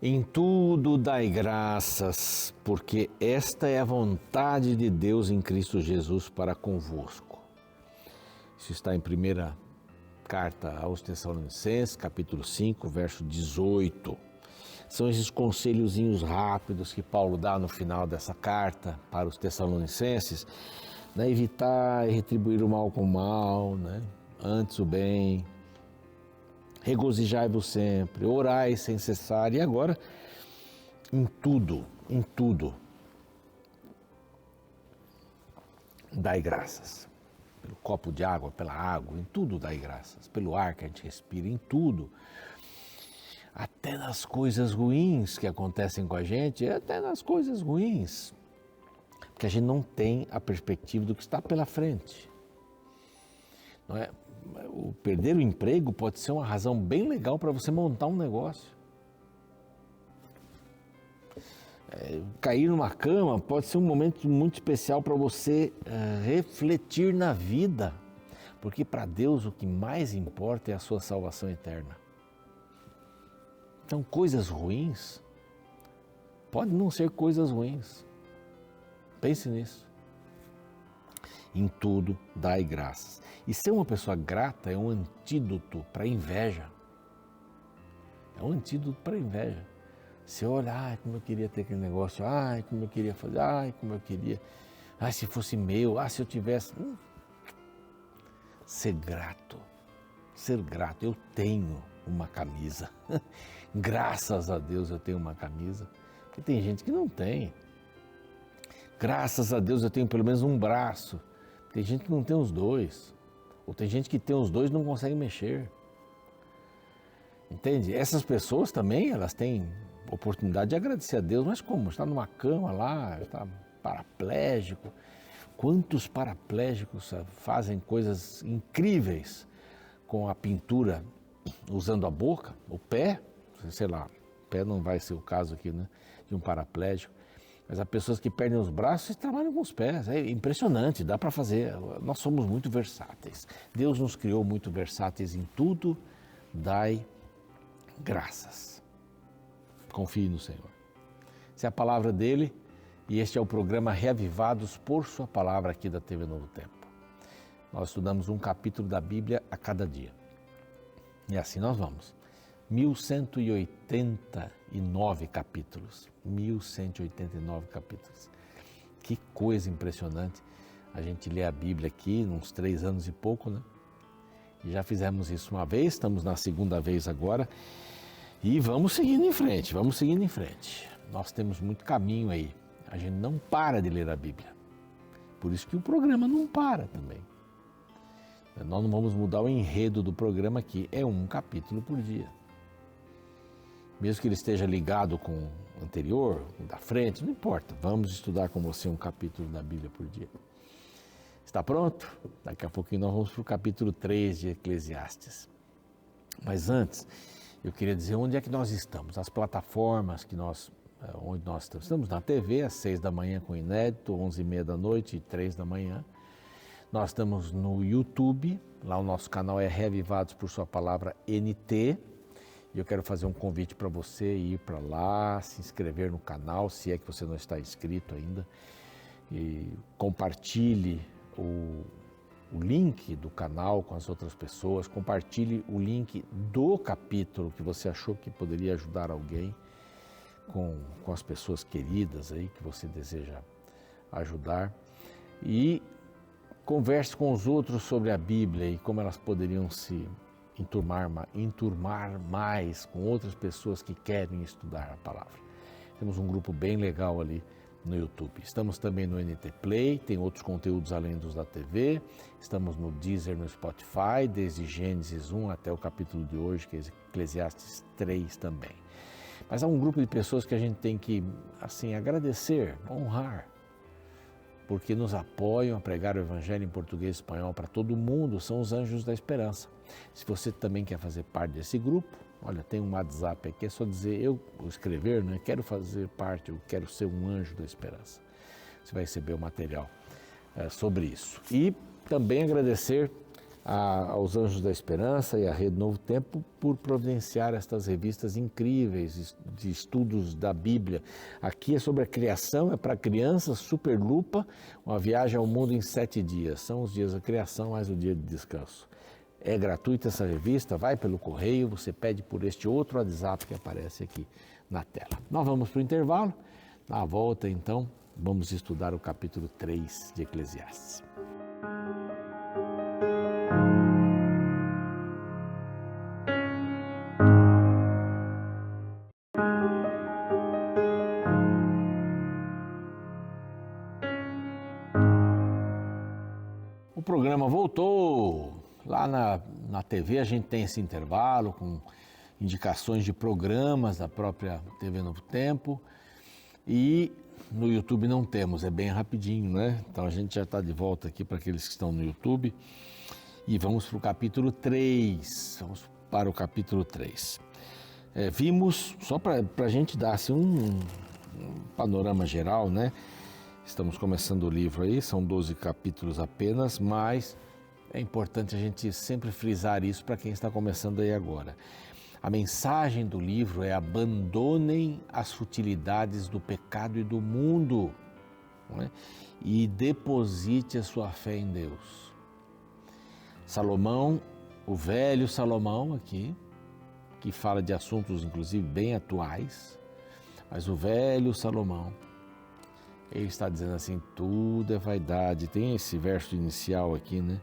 Em tudo dai graças, porque esta é a vontade de Deus em Cristo Jesus para convosco. Isso está em primeira carta aos Tessalonicenses, capítulo 5, verso 18. São esses conselhozinhos rápidos que Paulo dá no final dessa carta para os Tessalonicenses, né? Evitar e retribuir o mal com o mal, né? Antes o bem. Regozijai-vos sempre, orai sem cessar. E agora, em tudo, dai graças. Pelo copo de água, pela água, em tudo dai graças. Pelo ar que a gente respira, em tudo. Até nas coisas ruins que acontecem com a gente, até nas coisas ruins. Porque a gente não tem a perspectiva do que está pela frente. Não é? O perder o emprego pode ser uma razão bem legal para você montar um negócio. Cair numa cama pode ser um momento muito especial para você refletir na vida, porque para Deus o que mais importa é a sua salvação eterna. Então, coisas ruins podem não ser coisas ruins. Pense nisso. Em tudo dai graças. E ser uma pessoa grata é um antídoto para a inveja. É um antídoto para a inveja. Você olha, ai, como eu queria ter aquele negócio, ai, como eu queria fazer, ai, como eu queria, ai, se fosse meu, ai, se eu tivesse. Ser grato, eu tenho uma camisa. Graças a Deus eu tenho uma camisa, porque tem gente que não tem. Graças a Deus eu tenho pelo menos um braço. Tem gente que não tem os dois. Ou tem gente que tem os dois e não consegue mexer. Entende? Essas pessoas também, elas têm oportunidade de agradecer a Deus. Mas como? Está numa cama lá, está paraplégico. Quantos paraplégicos fazem coisas incríveis com a pintura usando a boca, o pé? Sei lá, o pé não vai ser o caso aqui, né? De um paraplégico. Mas há pessoas que perdem os braços e trabalham com os pés. É impressionante, dá para fazer. Nós somos muito versáteis. Deus nos criou muito versáteis em tudo. Dai graças. Confie no Senhor. Essa é a palavra dele e este é o programa Reavivados por Sua Palavra aqui da TV Novo Tempo. Nós estudamos um capítulo da Bíblia a cada dia. E assim nós vamos. 1189 capítulos. 1189 capítulos. Que coisa impressionante. A gente lê a Bíblia aqui, uns 3 anos e pouco, né? E já fizemos isso uma vez, estamos na segunda vez agora. E vamos seguindo em frente, Nós temos muito caminho aí. A gente não para de ler a Bíblia. Por isso que o programa não para também. Nós não vamos mudar o enredo do programa aqui. É um capítulo por dia. Mesmo que ele esteja ligado com o anterior, o da frente, não importa. Vamos estudar com você um capítulo da Bíblia por dia. Está pronto? Daqui a pouquinho nós vamos para o capítulo 3 de Eclesiastes. Mas antes, eu queria dizer onde é que nós estamos. As plataformas onde nós estamos. Estamos na TV às 6 da manhã com o Inédito, 11h30 da noite e 3 da manhã. Nós estamos no YouTube, lá o nosso canal é Reavivados por Sua Palavra NT. E eu quero fazer um convite para você ir para lá, se inscrever no canal, se é que você não está inscrito ainda. E compartilhe o link do canal com as outras pessoas, compartilhe o link do capítulo que você achou que poderia ajudar alguém com as pessoas queridas aí que você deseja ajudar. E converse com os outros sobre a Bíblia e como elas poderiam se enturmar mais com outras pessoas que querem estudar a palavra. Temos um grupo bem legal ali no YouTube. Estamos também no NT Play, tem outros conteúdos além dos da TV. Estamos no Deezer, no Spotify, desde Gênesis 1 até o capítulo de hoje, que é Eclesiastes 3 também. Mas há um grupo de pessoas que a gente tem que, assim, agradecer, honrar, porque nos apoiam a pregar o Evangelho em português e espanhol para todo mundo, são os Anjos da Esperança. Se você também quer fazer parte desse grupo, olha, tem um WhatsApp aqui, é só dizer, escrever, né? Quero fazer parte, eu quero ser um Anjo da Esperança. Você vai receber o material sobre isso. E também agradecer aos Anjos da Esperança e à Rede Novo Tempo por providenciar estas revistas incríveis de estudos da Bíblia. Aqui é sobre a criação, é para crianças, Superlupa, uma viagem ao mundo em 7 dias. São os dias da criação mais o dia de descanso. É gratuita essa revista, vai pelo correio, você pede por este outro WhatsApp que aparece aqui na tela. Nós vamos para o intervalo, na volta então vamos estudar o capítulo 3 de Eclesiastes. O programa voltou. Lá na TV a gente tem esse intervalo com indicações de programas da própria TV Novo Tempo e no YouTube não temos, é bem rapidinho, né? Então a gente já está de volta aqui para aqueles que estão no YouTube e vamos para o capítulo 3. Vamos para o capítulo 3. Vimos, só para a gente dar assim, um panorama geral, né? Estamos começando o livro aí, são 12 capítulos apenas, mas é importante a gente sempre frisar isso para quem está começando aí agora. A mensagem do livro é: abandonem as futilidades do pecado e do mundo, não é? E deposite a sua fé em Deus. Salomão, o velho Salomão aqui, que fala de assuntos inclusive bem atuais, mas o velho Salomão, ele está dizendo assim, tudo é vaidade. Tem esse verso inicial aqui, né?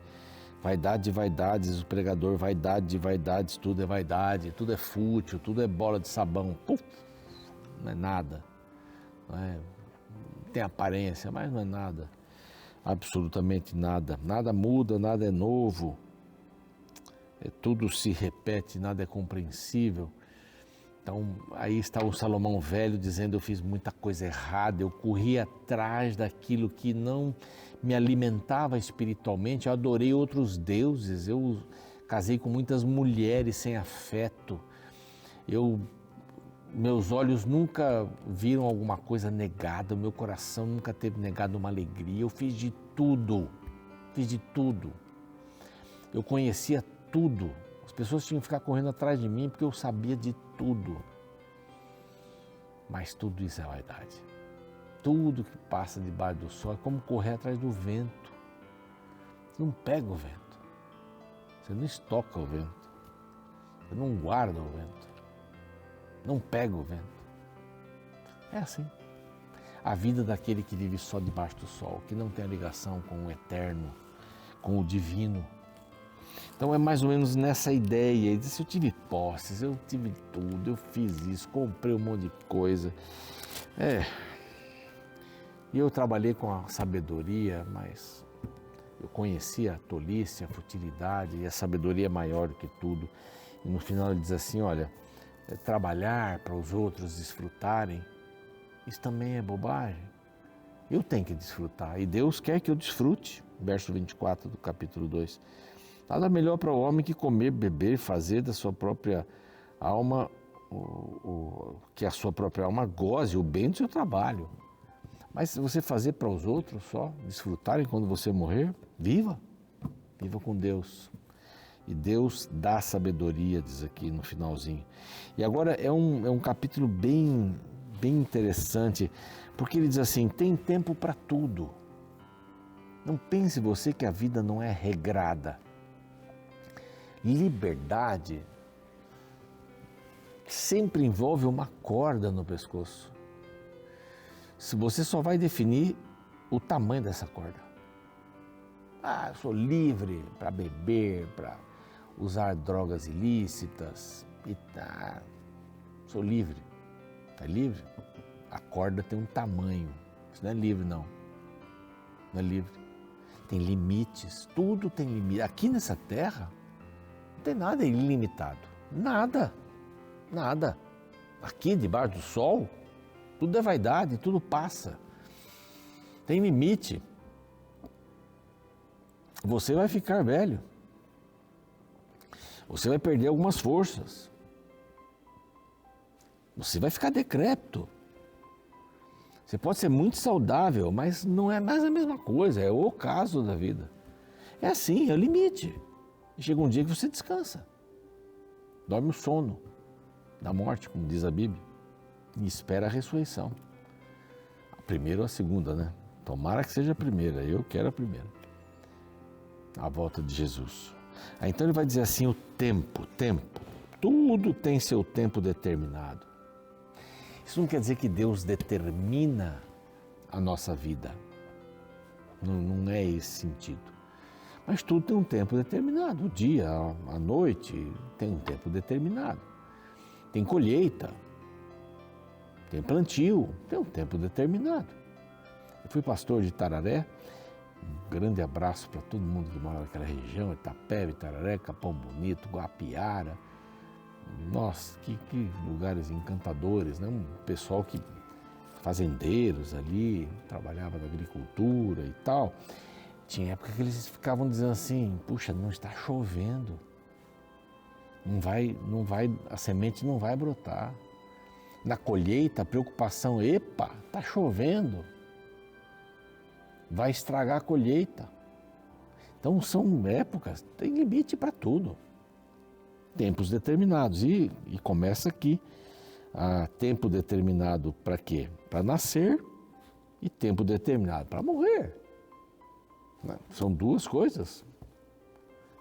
Vaidade de vaidades, o pregador, vaidade de vaidades, tudo é vaidade, tudo é fútil, tudo é bola de sabão. Puf, não é nada. Tem aparência, mas não é nada. Absolutamente nada. Nada muda, nada é novo. Tudo se repete, nada é compreensível. Então, aí está o Salomão velho dizendo, eu fiz muita coisa errada, eu corri atrás daquilo que não me alimentava espiritualmente, eu adorei outros deuses, eu casei com muitas mulheres sem afeto, meus olhos nunca viram alguma coisa negada, o meu coração nunca teve negado uma alegria, eu fiz de tudo, eu conhecia tudo. As pessoas tinham que ficar correndo atrás de mim porque eu sabia de tudo. Mas tudo isso é vaidade. Tudo que passa debaixo do sol é como correr atrás do vento. Você não pega o vento. Você não estoca o vento. Você não guarda o vento. Não pega o vento. É assim. A vida daquele que vive só debaixo do sol, que não tem a ligação com o eterno, com o divino. Então é mais ou menos nessa ideia. Ele disse, eu tive posses, eu tive tudo, eu fiz isso, comprei um monte de coisa. E eu trabalhei com a sabedoria, mas eu conhecia a tolice, a futilidade, e a sabedoria é maior do que tudo. E no final ele diz assim, olha, trabalhar para os outros desfrutarem, isso também é bobagem. Eu tenho que desfrutar, e Deus quer que eu desfrute. Verso 24 do capítulo 2. Nada melhor para o homem que comer, beber, fazer da sua própria alma, que a sua própria alma goze o bem do seu trabalho. Mas se você fazer para os outros só, desfrutarem quando você morrer, viva com Deus. E Deus dá sabedoria, diz aqui no finalzinho. E agora é um capítulo bem interessante, porque ele diz assim, tem tempo para tudo. Não pense você que a vida não é regrada. Liberdade sempre envolve uma corda no pescoço. Se você só vai definir o tamanho dessa corda. Eu sou livre para beber, para usar drogas ilícitas. Sou livre. É livre? A corda tem um tamanho. Isso não é livre, não. Não é livre. Tem limites. Tudo tem limite. Aqui nessa terra, não tem nada ilimitado. Nada. Aqui debaixo do sol, tudo é vaidade, tudo passa. Tem limite. Você vai ficar velho. Você vai perder algumas forças. Você vai ficar decrépito. Você pode ser muito saudável, mas não é mais a mesma coisa, é o caso da vida. É assim, é o limite. E chega um dia que você descansa. Dorme o sono da morte, como diz a Bíblia. E espera a ressurreição. A primeira ou a segunda, né? Tomara que seja a primeira. Eu quero a primeira. A volta de Jesus. Aí, então ele vai dizer assim, o tempo. Tudo tem seu tempo determinado. Isso não quer dizer que Deus determina a nossa vida. Não é esse sentido. Mas tudo tem um tempo determinado. O dia, a noite, tem um tempo determinado. Tem colheita, tem plantio, tem um tempo determinado. Eu fui pastor de Itararé. Um grande abraço para todo mundo que mora naquela região, Itapeva, Itararé, Capão Bonito, Guapiara. Nossa, que lugares encantadores, né? Um pessoal que, fazendeiros ali, trabalhava na agricultura e tal. Tinha época que eles ficavam dizendo assim, puxa, não está chovendo, a semente não vai brotar. Na colheita, a preocupação, epa, está chovendo, vai estragar a colheita. Então são épocas, tem limite para tudo. Tempos determinados. E começa aqui, tempo determinado para quê? Para nascer e tempo determinado para morrer. São duas coisas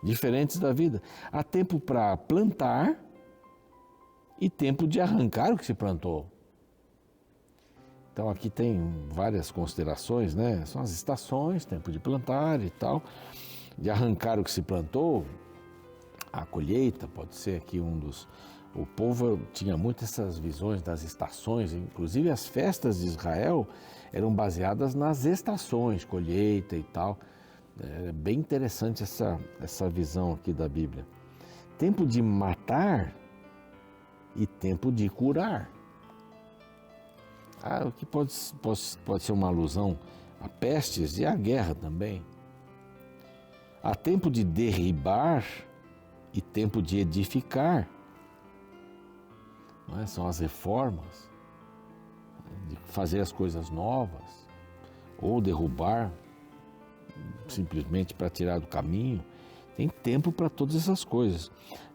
diferentes da vida. Há tempo para plantar e tempo de arrancar o que se plantou. Então aqui tem várias considerações, né? São as estações, tempo de plantar e tal, de arrancar o que se plantou. A colheita pode ser aqui um dos... O povo tinha muito essas visões das estações, inclusive as festas de Israel eram baseadas nas estações, colheita e tal. É bem interessante essa visão aqui da Bíblia. Tempo de matar e tempo de curar. O que pode ser uma alusão a pestes e à guerra também. Há tempo de derribar e tempo de edificar. Não é? São as reformas, de fazer as coisas novas, ou derrubar simplesmente para tirar do caminho. Tem tempo para todas essas coisas.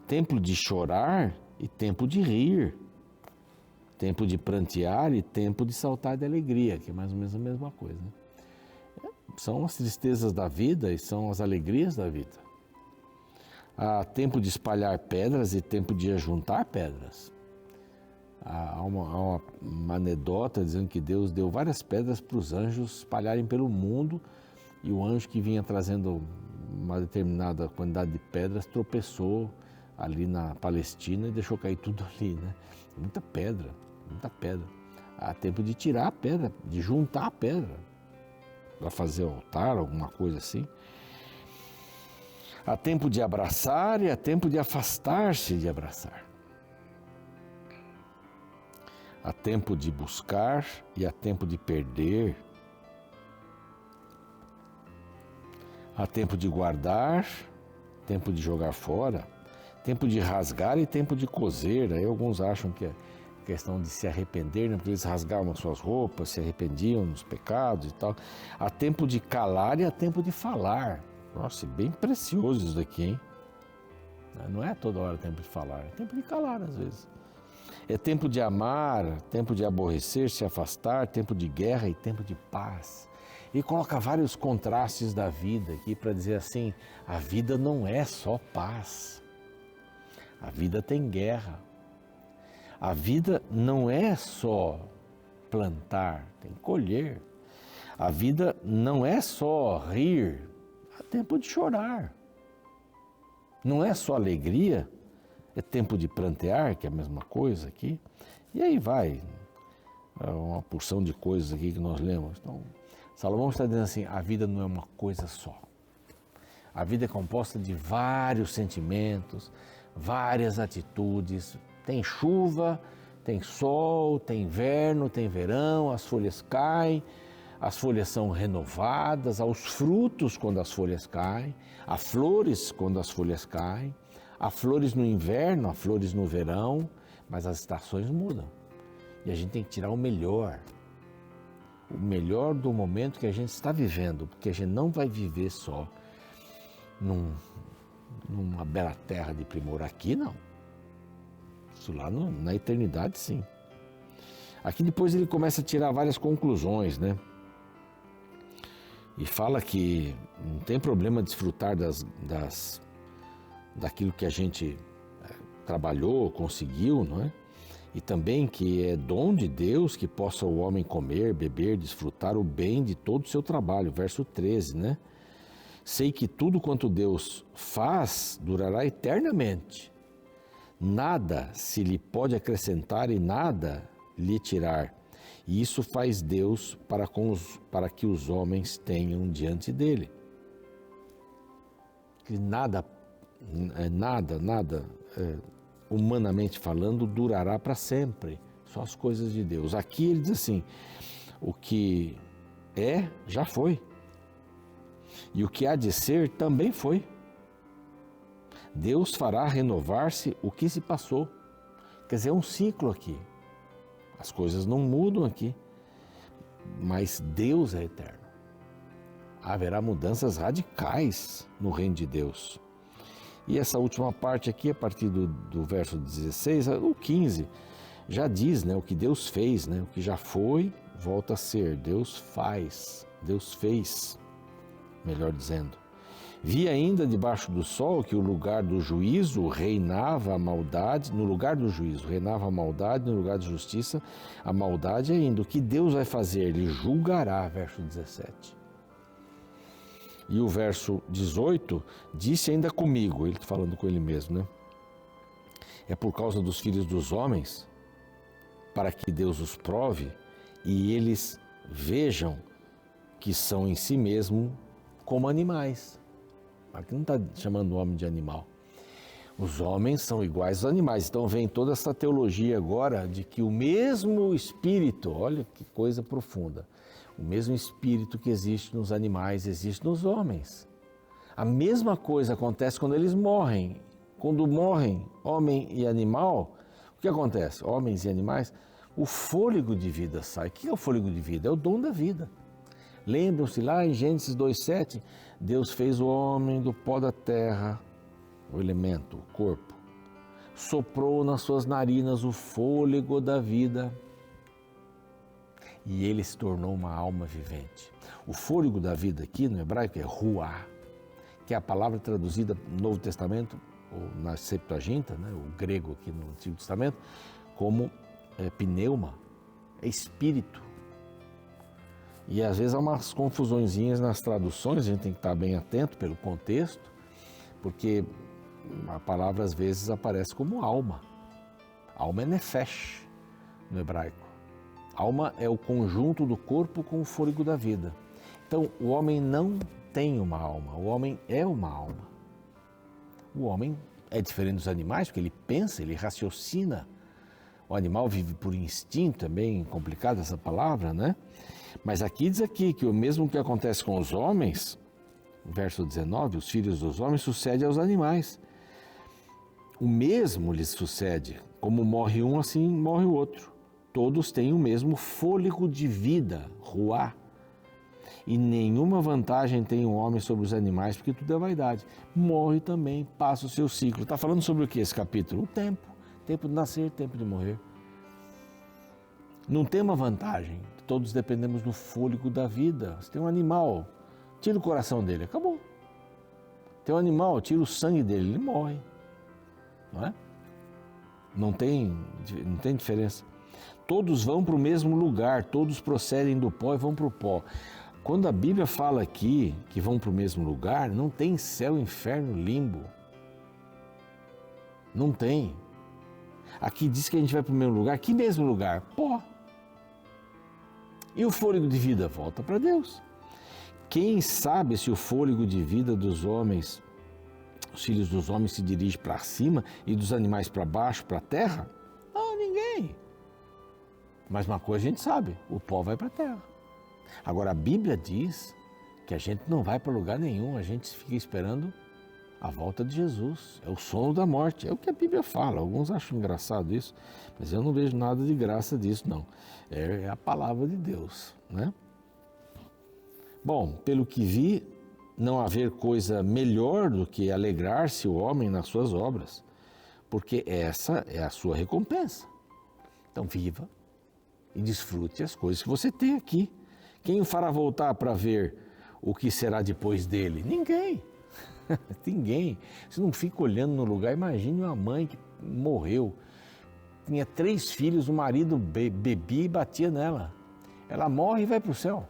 Tempo de chorar e tempo de rir. Tempo de prantear e tempo de saltar de alegria, que é mais ou menos a mesma coisa. Né? São as tristezas da vida e são as alegrias da vida. Há tempo de espalhar pedras e tempo de ajuntar pedras. Há uma anedota dizendo que Deus deu várias pedras para os anjos espalharem pelo mundo, e o anjo que vinha trazendo uma determinada quantidade de pedras tropeçou ali na Palestina e deixou cair tudo ali, né? Muita pedra. Há tempo de tirar a pedra, de juntar a pedra, para fazer altar, alguma coisa assim. Há tempo de abraçar e há tempo de afastar-se de abraçar. Há tempo de buscar e há tempo de perder. Há tempo de guardar, tempo de jogar fora, tempo de rasgar e tempo de coser. Aí alguns acham que é questão de se arrepender, né? Porque eles rasgavam as suas roupas, se arrependiam dos pecados e tal. Há tempo de calar e há tempo de falar. Nossa, bem precioso isso daqui, hein? Não é toda hora tempo de falar, é tempo de calar às vezes. É tempo de amar, tempo de aborrecer, se afastar, tempo de guerra e tempo de paz. E coloca vários contrastes da vida aqui para dizer assim, a vida não é só paz. A vida tem guerra. A vida não é só plantar, tem que colher. A vida não é só rir, há tempo de chorar. Não é só alegria, é tempo de prantear, que é a mesma coisa aqui. E aí vai, uma porção de coisas aqui que nós lemos. Então, Salomão está dizendo assim, a vida não é uma coisa só. A vida é composta de vários sentimentos, várias atitudes. Tem chuva, tem sol, tem inverno, tem verão, as folhas caem, as folhas são renovadas, há os frutos quando as folhas caem, há flores quando as folhas caem, há flores no inverno, há flores no verão, mas as estações mudam. E a gente tem que tirar o melhor do momento que a gente está vivendo, porque a gente não vai viver só numa bela terra de primor. Aqui não. Isso lá na eternidade, sim. Aqui depois ele começa a tirar várias conclusões, né? E fala que não tem problema desfrutar daquilo que a gente trabalhou, conseguiu, não é? E também que é dom de Deus que possa o homem comer, beber, desfrutar o bem de todo o seu trabalho. Verso 13, né? Sei que tudo quanto Deus faz durará eternamente. Nada se lhe pode acrescentar e nada lhe tirar. E isso faz Deus para que os homens tenham diante dele. Que nada, humanamente falando, durará para sempre. Só as coisas de Deus. Aqui ele diz assim, o que é, já foi. E o que há de ser, também foi. Deus fará renovar-se o que se passou. Quer dizer, é um ciclo aqui. As coisas não mudam aqui, mas Deus é eterno. Haverá mudanças radicais no reino de Deus. E essa última parte aqui, a partir do verso 16, o 15, já diz, né, o que Deus fez, né, o que já foi, volta a ser. Deus faz, Deus fez, melhor dizendo. Vi ainda debaixo do sol que o lugar do juízo reinava a maldade, no lugar do juízo reinava a maldade, no lugar de justiça a maldade ainda. O que Deus vai fazer? Ele julgará, verso 17. E o verso 18, disse ainda comigo, ele está falando com ele mesmo, né? É por causa dos filhos dos homens, para que Deus os prove e eles vejam que são em si mesmo como animais. Aqui não está chamando o homem de animal. Os homens são iguais aos animais. Então vem toda essa teologia agora de que o mesmo Espírito, olha que coisa profunda, o mesmo Espírito que existe nos animais existe nos homens. A mesma coisa acontece quando eles morrem. Quando morrem homem e animal, o que acontece? Homens e animais, o fôlego de vida sai. O que é o fôlego de vida? É o dom da vida. Lembram-se lá em Gênesis 2,7, Deus fez o homem do pó da terra, o elemento, o corpo, soprou nas suas narinas o fôlego da vida e ele se tornou uma alma vivente. O fôlego da vida aqui no hebraico é ruá, que é a palavra traduzida no Novo Testamento, ou na Septuaginta, né, o grego aqui no Antigo Testamento, como pneuma, é espírito. E às vezes há umas confusõezinhas nas traduções, a gente tem que estar bem atento pelo contexto, porque a palavra às vezes aparece como alma. Alma é nefesh no hebraico. Alma é o conjunto do corpo com o fôlego da vida. Então o homem não tem uma alma, o homem é uma alma. O homem é diferente dos animais porque ele pensa, ele raciocina. O animal vive por instinto, é bem complicada essa palavra, né? Mas aqui diz que o mesmo que acontece com os homens, verso 19, os filhos dos homens, sucede aos animais. O mesmo lhes sucede, como morre um, assim morre o outro. Todos têm o mesmo fôlego de vida, ruá. E nenhuma vantagem tem o homem sobre os animais, porque tudo é vaidade. Morre também, passa o seu ciclo. Está falando sobre o que esse capítulo? O tempo. Tempo de nascer, tempo de morrer. Não tem uma vantagem. Todos dependemos do fôlego da vida. Se tem um animal, tira o coração dele, acabou. Tem um animal, tira o sangue dele, ele morre. Não é? Não tem diferença. Todos vão para o mesmo lugar, todos procedem do pó e vão para o pó. Quando a Bíblia fala aqui que vão para o mesmo lugar, não tem céu, inferno, limbo. Não tem. Aqui diz que a gente vai para o mesmo lugar. Que mesmo lugar? Pó. E o fôlego de vida volta para Deus. Quem sabe se o fôlego de vida dos homens, os filhos dos homens se dirige para cima e dos animais para baixo, para a terra? Não, ninguém. Mas uma coisa a gente sabe, o pó vai para a terra. Agora a Bíblia diz que a gente não vai para lugar nenhum, a gente fica esperando a volta de Jesus, é o sono da morte, é o que a Bíblia fala. Alguns acham engraçado isso, mas eu não vejo nada de graça disso, não. É a palavra de Deus, né? Bom, pelo que vi, não haver coisa melhor do que alegrar-se o homem nas suas obras, porque essa é a sua recompensa. Então viva e desfrute as coisas que você tem aqui. Quem o fará voltar para ver o que será depois dele? Ninguém. Ninguém. Você não fica olhando no lugar. Imagine uma mãe que morreu, tinha 3 filhos, o marido bebia e batia nela. Ela morre e vai para o céu.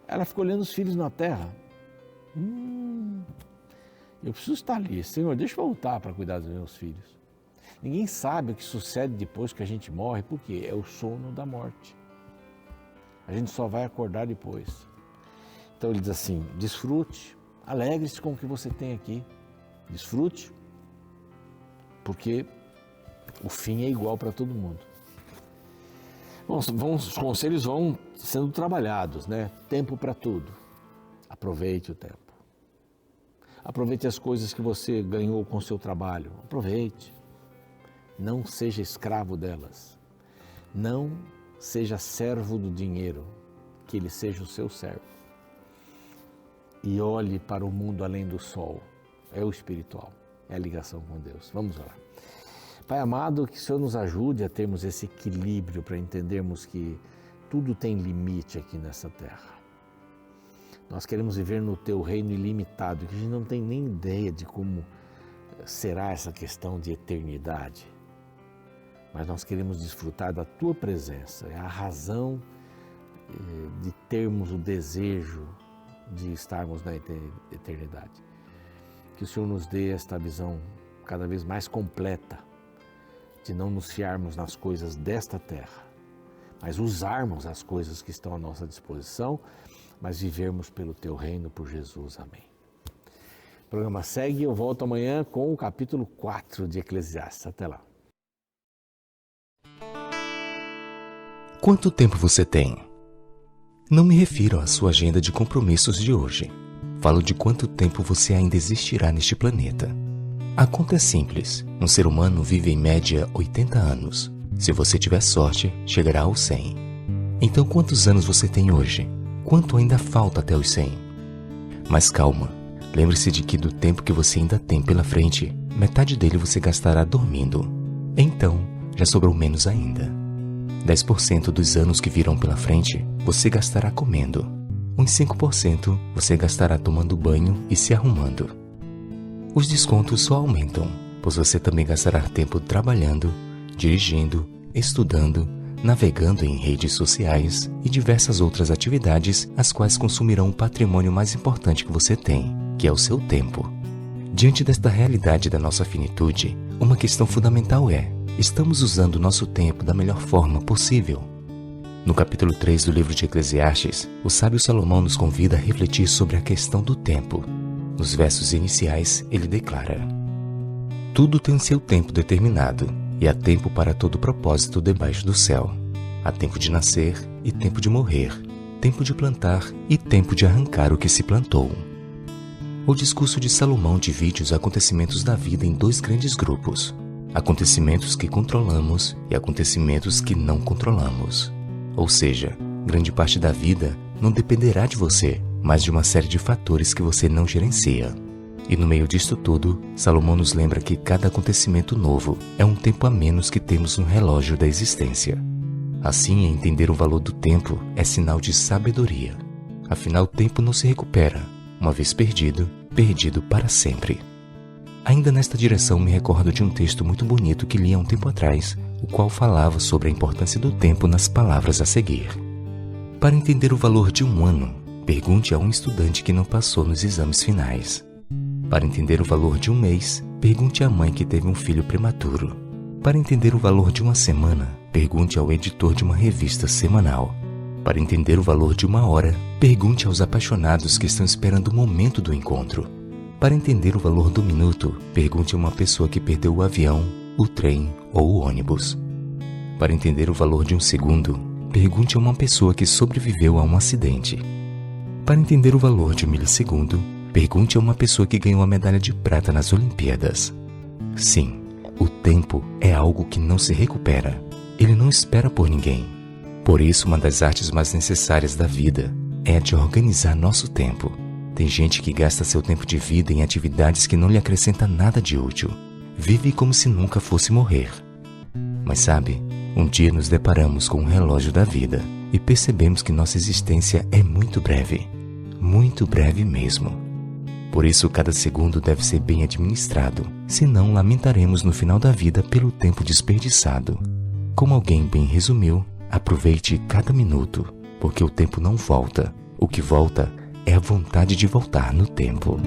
Ela fica olhando os filhos na terra. Eu preciso estar ali. Senhor, deixa eu voltar para cuidar dos meus filhos. Ninguém sabe o que sucede depois que a gente morre, porque é o sono da morte. A gente só vai acordar depois. Então ele diz assim, desfrute, alegre-se com o que você tem aqui. Desfrute, porque o fim é igual para todo mundo. Os conselhos vão sendo trabalhados, né? Tempo para tudo. Aproveite o tempo. Aproveite as coisas que você ganhou com o seu trabalho. Aproveite. Não seja escravo delas. Não seja servo do dinheiro. Que ele seja o seu servo. E olhe para o mundo além do sol. É o espiritual. É a ligação com Deus. Vamos orar. Pai amado, que o Senhor nos ajude a termos esse equilíbrio para entendermos que tudo tem limite aqui nessa terra. Nós queremos viver no Teu reino ilimitado, que a gente não tem nem ideia de como será essa questão de eternidade. Mas nós queremos desfrutar da Tua presença, é a razão de termos o desejo de estarmos na eternidade. Que o Senhor nos dê esta visão cada vez mais completa, de não nos fiarmos nas coisas desta terra, mas usarmos as coisas que estão à nossa disposição, mas vivermos pelo Teu reino, por Jesus. Amém. O programa segue e eu volto amanhã com o capítulo 4 de Eclesiastes. Até lá. Quanto tempo você tem? Não me refiro à sua agenda de compromissos de hoje. Falo de quanto tempo você ainda existirá neste planeta. A conta é simples. Um ser humano vive em média 80 anos. Se você tiver sorte, chegará aos 100. Então quantos anos você tem hoje? Quanto ainda falta até os 100? Mas calma, lembre-se de que do tempo que você ainda tem pela frente, metade dele você gastará dormindo. Então, já sobrou menos ainda. 10% dos anos que virão pela frente, você gastará comendo. Uns 5% você gastará tomando banho e se arrumando. Os descontos só aumentam, pois você também gastará tempo trabalhando, dirigindo, estudando, navegando em redes sociais e diversas outras atividades, as quais consumirão o patrimônio mais importante que você tem, que é o seu tempo. Diante desta realidade da nossa finitude, uma questão fundamental é: estamos usando o nosso tempo da melhor forma possível? No capítulo 3 do livro de Eclesiastes, o sábio Salomão nos convida a refletir sobre a questão do tempo. Nos versos iniciais, ele declara: tudo tem seu tempo determinado, e há tempo para todo propósito debaixo do céu. Há tempo de nascer e tempo de morrer, tempo de plantar e tempo de arrancar o que se plantou. O discurso de Salomão divide os acontecimentos da vida em 2 grandes grupos: acontecimentos que controlamos e acontecimentos que não controlamos. Ou seja, grande parte da vida não dependerá de você, mas de uma série de fatores que você não gerencia. E no meio disto tudo, Salomão nos lembra que cada acontecimento novo é um tempo a menos que temos no relógio da existência. Assim, entender o valor do tempo é sinal de sabedoria. Afinal, o tempo não se recupera. Uma vez perdido, perdido para sempre. Ainda nesta direção, me recordo de um texto muito bonito que li há um tempo atrás, o qual falava sobre a importância do tempo nas palavras a seguir. Para entender o valor de um ano, pergunte a um estudante que não passou nos exames finais. Para entender o valor de um mês, pergunte à mãe que teve um filho prematuro. Para entender o valor de uma semana, pergunte ao editor de uma revista semanal. Para entender o valor de uma hora, pergunte aos apaixonados que estão esperando o momento do encontro. Para entender o valor do minuto, pergunte a uma pessoa que perdeu o avião, o trem ou o ônibus. Para entender o valor de um segundo, pergunte a uma pessoa que sobreviveu a um acidente. Para entender o valor de um milissegundo, pergunte a uma pessoa que ganhou a medalha de prata nas Olimpíadas. Sim, o tempo é algo que não se recupera. Ele não espera por ninguém. Por isso, uma das artes mais necessárias da vida é a de organizar nosso tempo. Tem gente que gasta seu tempo de vida em atividades que não lhe acrescenta nada de útil. Vive como se nunca fosse morrer. Mas sabe, um dia nos deparamos com o relógio da vida e percebemos que nossa existência é muito breve mesmo. Por isso, cada segundo deve ser bem administrado, senão lamentaremos no final da vida pelo tempo desperdiçado. Como alguém bem resumiu, aproveite cada minuto, porque o tempo não volta. O que volta é a vontade de voltar no tempo.